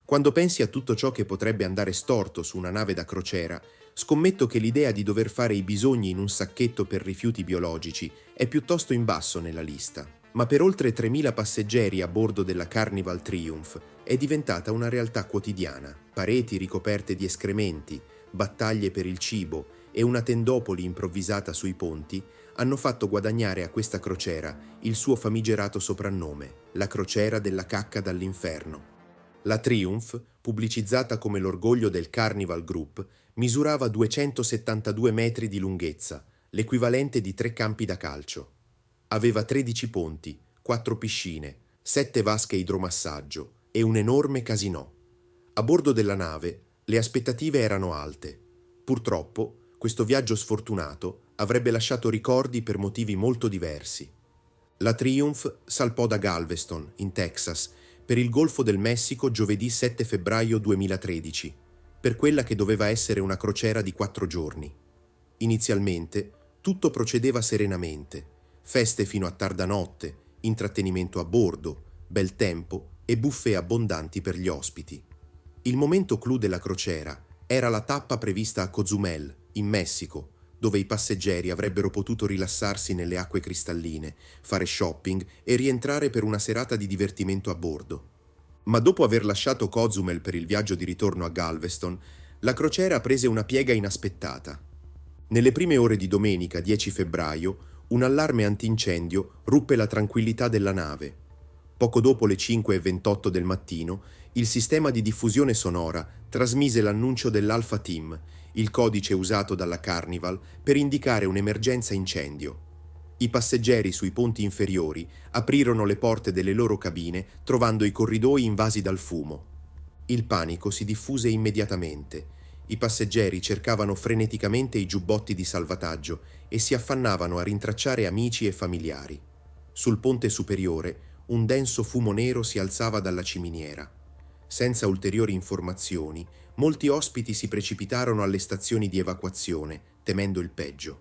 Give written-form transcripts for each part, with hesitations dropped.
Quando pensi a tutto ciò che potrebbe andare storto su una nave da crociera, scommetto che l'idea di dover fare i bisogni in un sacchetto per rifiuti biologici è piuttosto in basso nella lista. Ma per oltre 3.000 passeggeri a bordo della Carnival Triumph è diventata una realtà quotidiana. Pareti ricoperte di escrementi, battaglie per il cibo e una tendopoli improvvisata sui ponti hanno fatto guadagnare a questa crociera il suo famigerato soprannome, la crociera della cacca dall'inferno. La Triumph, pubblicizzata come l'orgoglio del Carnival Group, misurava 272 metri di lunghezza, l'equivalente di 3 campi da calcio. Aveva 13 ponti, 4 piscine, 7 vasche idromassaggio e un enorme casinò. A bordo della nave le aspettative erano alte. Purtroppo, questo viaggio sfortunato avrebbe lasciato ricordi per motivi molto diversi. La Triumph salpò da Galveston, in Texas, per il Golfo del Messico giovedì 7 febbraio 2013, per quella che doveva essere una crociera di 4 giorni. Inizialmente, tutto procedeva serenamente, feste fino a tarda notte, intrattenimento a bordo, bel tempo e buffet abbondanti per gli ospiti. Il momento clou della crociera era la tappa prevista a Cozumel, in Messico, dove i passeggeri avrebbero potuto rilassarsi nelle acque cristalline, fare shopping e rientrare per una serata di divertimento a bordo. Ma dopo aver lasciato Cozumel per il viaggio di ritorno a Galveston, la crociera prese una piega inaspettata. Nelle prime ore di domenica 10 febbraio, un allarme antincendio ruppe la tranquillità della nave. Poco dopo le 5:28 del mattino, il sistema di diffusione sonora trasmise l'annuncio dell'Alpha Team, il codice usato dalla Carnival per indicare un'emergenza incendio. I passeggeri sui ponti inferiori aprirono le porte delle loro cabine trovando i corridoi invasi dal fumo. Il panico si diffuse immediatamente. I passeggeri cercavano freneticamente i giubbotti di salvataggio e si affannavano a rintracciare amici e familiari. Sul ponte superiore un denso fumo nero si alzava dalla ciminiera. Senza ulteriori informazioni, molti ospiti si precipitarono alle stazioni di evacuazione, temendo il peggio.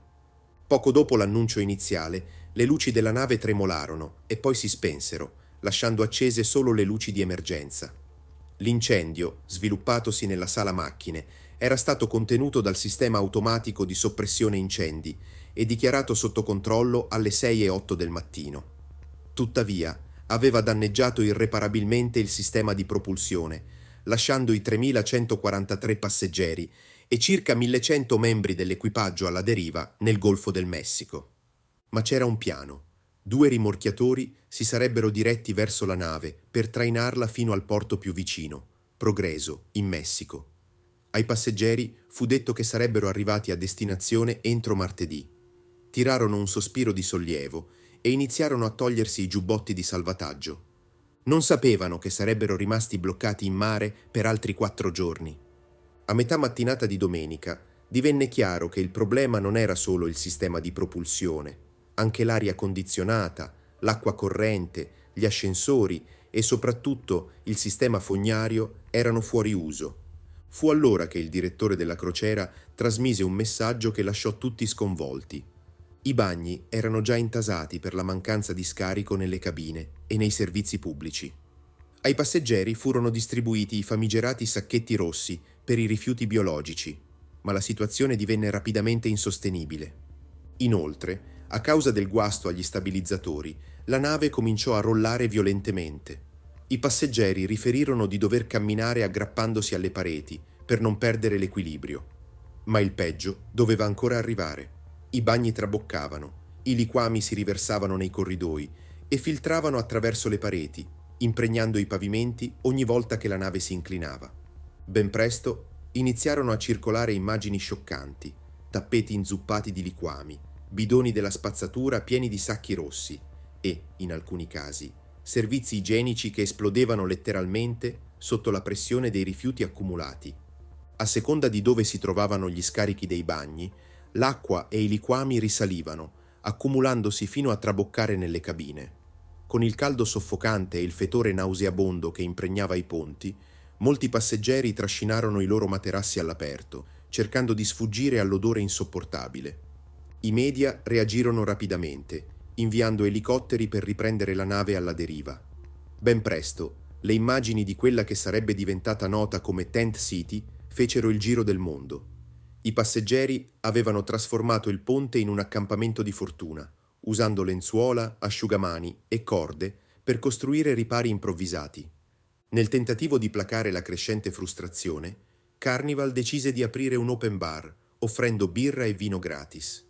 Poco dopo l'annuncio iniziale, le luci della nave tremolarono e poi si spensero, lasciando accese solo le luci di emergenza. L'incendio, sviluppatosi nella sala macchine, era stato contenuto dal sistema automatico di soppressione incendi e dichiarato sotto controllo alle 6:08 del mattino. Tuttavia, aveva danneggiato irreparabilmente il sistema di propulsione, lasciando i 3.143 passeggeri e circa 1.100 membri dell'equipaggio alla deriva nel Golfo del Messico. Ma c'era un piano. 2 rimorchiatori si sarebbero diretti verso la nave per trainarla fino al porto più vicino, Progreso, in Messico. Ai passeggeri fu detto che sarebbero arrivati a destinazione entro martedì. Tirarono un sospiro di sollievo e iniziarono a togliersi i giubbotti di salvataggio. Non sapevano che sarebbero rimasti bloccati in mare per altri 4 giorni. A metà mattinata di domenica divenne chiaro che il problema non era solo il sistema di propulsione, anche l'aria condizionata, l'acqua corrente, gli ascensori e soprattutto il sistema fognario erano fuori uso. Fu allora che il direttore della crociera trasmise un messaggio che lasciò tutti sconvolti. I bagni erano già intasati per la mancanza di scarico nelle cabine e nei servizi pubblici. Ai passeggeri furono distribuiti i famigerati sacchetti rossi per i rifiuti biologici, ma la situazione divenne rapidamente insostenibile. Inoltre, a causa del guasto agli stabilizzatori, la nave cominciò a rollare violentemente. I passeggeri riferirono di dover camminare aggrappandosi alle pareti per non perdere l'equilibrio. Ma il peggio doveva ancora arrivare. I bagni traboccavano, i liquami si riversavano nei corridoi e filtravano attraverso le pareti, impregnando i pavimenti ogni volta che la nave si inclinava. Ben presto iniziarono a circolare immagini scioccanti, tappeti inzuppati di liquami, bidoni della spazzatura pieni di sacchi rossi e, in alcuni casi, servizi igienici che esplodevano letteralmente sotto la pressione dei rifiuti accumulati. A seconda di dove si trovavano gli scarichi dei bagni, l'acqua e i liquami risalivano, accumulandosi fino a traboccare nelle cabine. Con il caldo soffocante e il fetore nauseabondo che impregnava i ponti, molti passeggeri trascinarono i loro materassi all'aperto, cercando di sfuggire all'odore insopportabile. I media reagirono rapidamente, inviando elicotteri per riprendere la nave alla deriva. Ben presto, Le immagini di quella che sarebbe diventata nota come Tent City fecero il giro del mondo. I passeggeri avevano trasformato il ponte in un accampamento di fortuna, usando lenzuola, asciugamani e corde per costruire ripari improvvisati. Nel tentativo di placare la crescente frustrazione, Carnival decise di aprire un open bar, offrendo birra e vino gratis.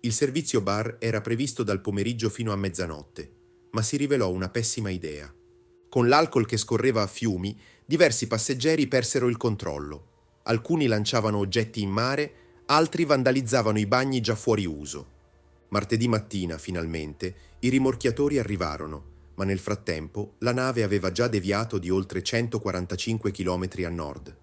Il servizio bar era previsto dal pomeriggio fino a mezzanotte, ma si rivelò una pessima idea. Con l'alcol che scorreva a fiumi, diversi passeggeri persero il controllo. Alcuni lanciavano oggetti in mare, altri vandalizzavano i bagni già fuori uso. Martedì mattina, finalmente, i rimorchiatori arrivarono, ma nel frattempo la nave aveva già deviato di oltre 145 km a nord.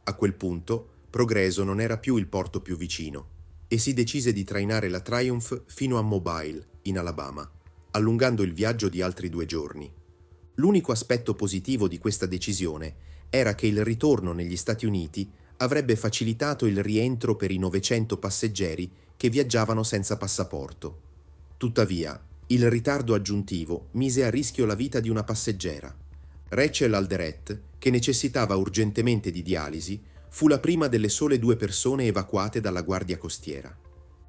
A quel punto, Progreso non era più il porto più vicino e si decise di trainare la Triumph fino a Mobile, in Alabama, allungando il viaggio di altri 2 giorni. L'unico aspetto positivo di questa decisione era che il ritorno negli Stati Uniti avrebbe facilitato il rientro per i 900 passeggeri che viaggiavano senza passaporto. Tuttavia, il ritardo aggiuntivo mise a rischio la vita di una passeggera. Rachel Alderet, che necessitava urgentemente di dialisi, fu la prima delle sole 2 persone evacuate dalla guardia costiera.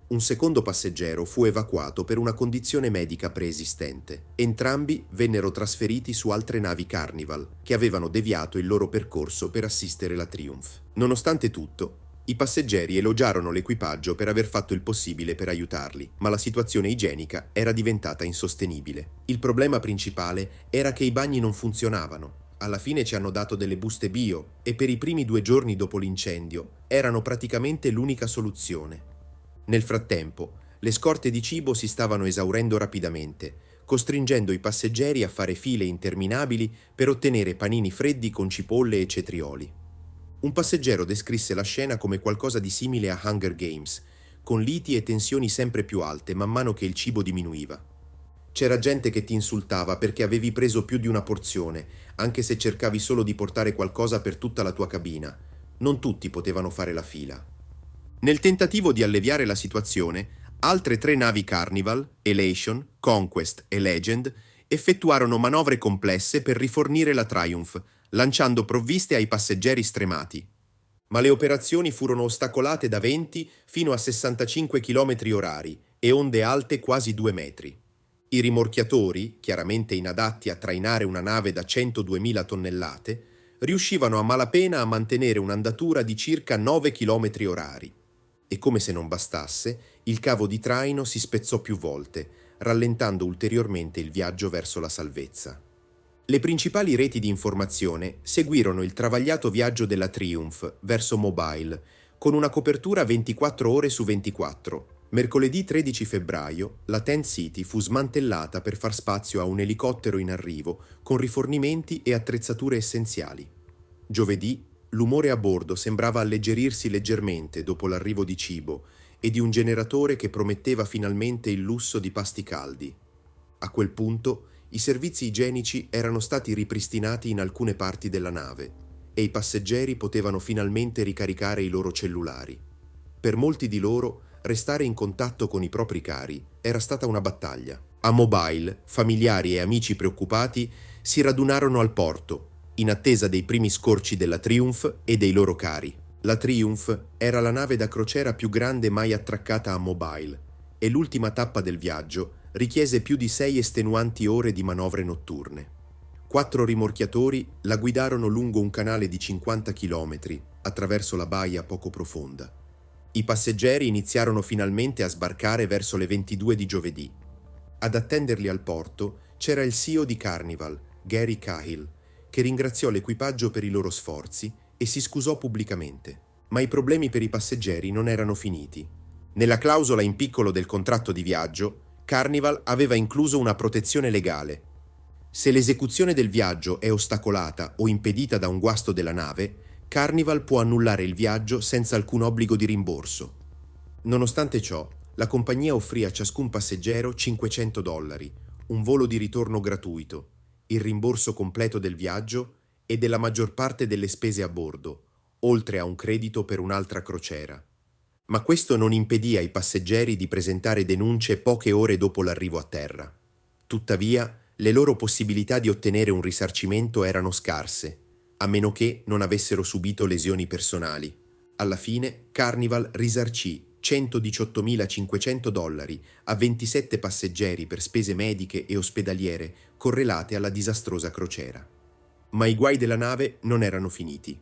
Un secondo passeggero fu evacuato per una condizione medica preesistente. Entrambi vennero trasferiti su altre navi Carnival, che avevano deviato il loro percorso per assistere la Triumph. Nonostante tutto, i passeggeri elogiarono l'equipaggio per aver fatto il possibile per aiutarli, ma la situazione igienica era diventata insostenibile. Il problema principale era che i bagni non funzionavano. Alla fine ci hanno dato delle buste bio e per i primi 2 giorni dopo l'incendio erano praticamente l'unica soluzione. Nel frattempo, le scorte di cibo si stavano esaurendo rapidamente, costringendo i passeggeri a fare file interminabili per ottenere panini freddi con cipolle e cetrioli. Un passeggero descrisse la scena come qualcosa di simile a Hunger Games, con liti e tensioni sempre più alte man mano che il cibo diminuiva. C'era gente che ti insultava perché avevi preso più di una porzione, anche se cercavi solo di portare qualcosa per tutta la tua cabina. Non tutti potevano fare la fila. Nel tentativo di alleviare la situazione, altre 3 navi Carnival, Elation, Conquest e Legend, effettuarono manovre complesse per rifornire la Triumph, lanciando provviste ai passeggeri stremati. Ma le operazioni furono ostacolate da 20 fino a 65 km orari e onde alte quasi 2 metri. I rimorchiatori, chiaramente inadatti a trainare una nave da 102.000 tonnellate, riuscivano a malapena a mantenere un'andatura di circa 9 km orari. E come se non bastasse, il cavo di traino si spezzò più volte, rallentando ulteriormente il viaggio verso la salvezza. Le principali reti di informazione seguirono il travagliato viaggio della Triumph verso Mobile, con una copertura 24 ore su 24. Mercoledì 13 febbraio, la Tent City fu smantellata per far spazio a un elicottero in arrivo con rifornimenti e attrezzature essenziali. Giovedì, l'umore a bordo sembrava alleggerirsi leggermente dopo l'arrivo di cibo e di un generatore che prometteva finalmente il lusso di pasti caldi. A quel punto, i servizi igienici erano stati ripristinati in alcune parti della nave e i passeggeri potevano finalmente ricaricare i loro cellulari. Per molti di loro, restare in contatto con i propri cari era stata una battaglia. A Mobile, familiari e amici preoccupati si radunarono al porto, in attesa dei primi scorci della Triumph e dei loro cari. La Triumph era la nave da crociera più grande mai attraccata a Mobile e l'ultima tappa del viaggio richiese più di 6 estenuanti ore di manovre notturne. 4 rimorchiatori la guidarono lungo un canale di 50 km attraverso la baia poco profonda. I passeggeri iniziarono finalmente a sbarcare verso le 22 di giovedì. Ad attenderli al porto c'era il CEO di Carnival, Gary Cahill, che ringraziò l'equipaggio per i loro sforzi e si scusò pubblicamente. Ma i problemi per i passeggeri non erano finiti. Nella clausola in piccolo del contratto di viaggio, Carnival aveva incluso una protezione legale. Se l'esecuzione del viaggio è ostacolata o impedita da un guasto della nave, Carnival può annullare il viaggio senza alcun obbligo di rimborso. Nonostante ciò, la compagnia offrì a ciascun passeggero $500, un volo di ritorno gratuito, il rimborso completo del viaggio e della maggior parte delle spese a bordo, oltre a un credito per un'altra crociera. Ma questo non impedì ai passeggeri di presentare denunce poche ore dopo l'arrivo a terra. Tuttavia, Le loro possibilità di ottenere un risarcimento erano scarse, a meno che non avessero subito lesioni personali. Alla fine, Carnival risarcì $118.500 a 27 passeggeri per spese mediche e ospedaliere correlate alla disastrosa crociera. Ma i guai della nave non erano finiti.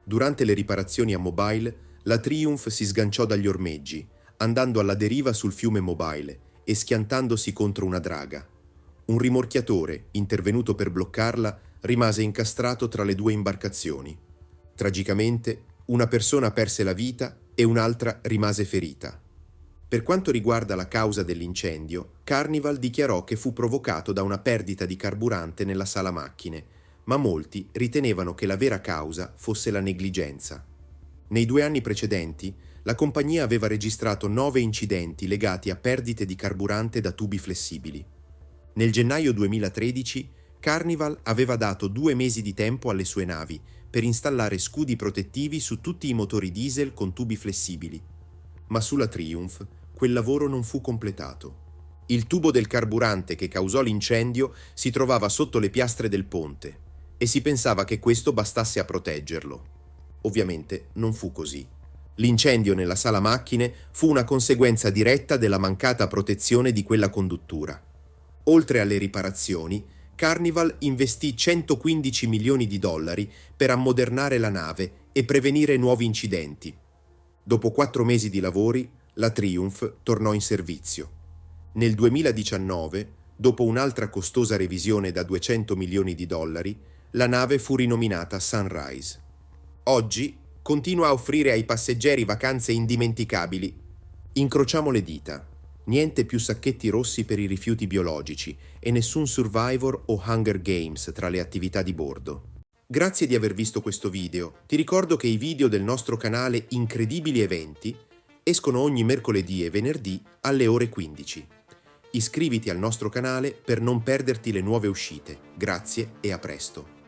Durante le riparazioni a Mobile, la Triumph si sganciò dagli ormeggi, andando alla deriva sul fiume Mobile e schiantandosi contro una draga. Un rimorchiatore, intervenuto per bloccarla, rimase incastrato tra le due imbarcazioni. Tragicamente, una persona perse la vita e un'altra rimase ferita. Per quanto riguarda la causa dell'incendio, Carnival dichiarò che fu provocato da una perdita di carburante nella sala macchine, ma molti ritenevano che la vera causa fosse la negligenza. Nei 2 anni precedenti, la compagnia aveva registrato 9 incidenti legati a perdite di carburante da tubi flessibili. Nel gennaio 2013, Carnival aveva dato 2 mesi di tempo alle sue navi per installare scudi protettivi su tutti i motori diesel con tubi flessibili. Ma sulla Triumph quel lavoro non fu completato. Il tubo del carburante che causò l'incendio si trovava sotto le piastre del ponte e si pensava che questo bastasse a proteggerlo. Ovviamente non fu così. L'incendio nella sala macchine fu una conseguenza diretta della mancata protezione di quella conduttura. Oltre alle riparazioni, Carnival investì $115 milioni per ammodernare la nave e prevenire nuovi incidenti. Dopo 4 mesi di lavori, la Triumph tornò in servizio. Nel 2019, dopo un'altra costosa revisione da $200 milioni, la nave fu rinominata Sunrise. Oggi continua a offrire ai passeggeri vacanze indimenticabili. Incrociamo le dita. Niente più sacchetti rossi per i rifiuti biologici e nessun Survivor o Hunger Games tra le attività di bordo. Grazie di aver visto questo video. Ti ricordo che i video del nostro canale Incredibili Eventi escono ogni mercoledì e venerdì alle ore 15. Iscriviti al nostro canale per non perderti le nuove uscite. Grazie e a presto.